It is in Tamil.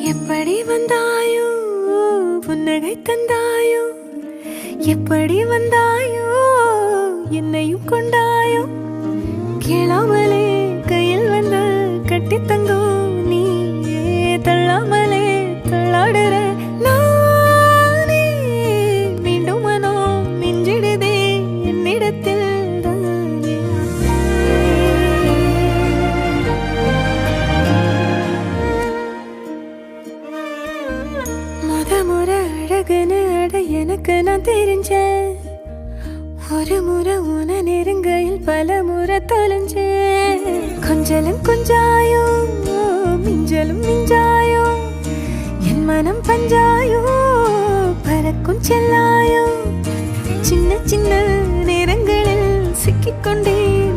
எப்படி வந்தாயோ புன்னகை தந்தாயோ எப்படி வந்தாயோ என்னையும் கொண்டாயோ கேளாமலே கையில் வந்து கட்டி தங்கோ நீ தள்ளாமலே தள்ளாடுற நானே மீண்டும் மனோ மிஞ்சிடுதே என்னிடத்தில் முறை அழகுன்னு அட எனக்கு நான் தெரிஞ்சேன் ஒரு முறை உன நெருங்கையில் பல முறை தொலைஞ்சேன் கொஞ்சலும் கொஞ்சாயோ மிஞ்சலும் மிஞ்சாயோ என் மனம் பஞ்சாயோ பறக்கும் செல்லாயோ சின்ன சின்ன நேரங்களில் சிக்கிக்கொண்டேன்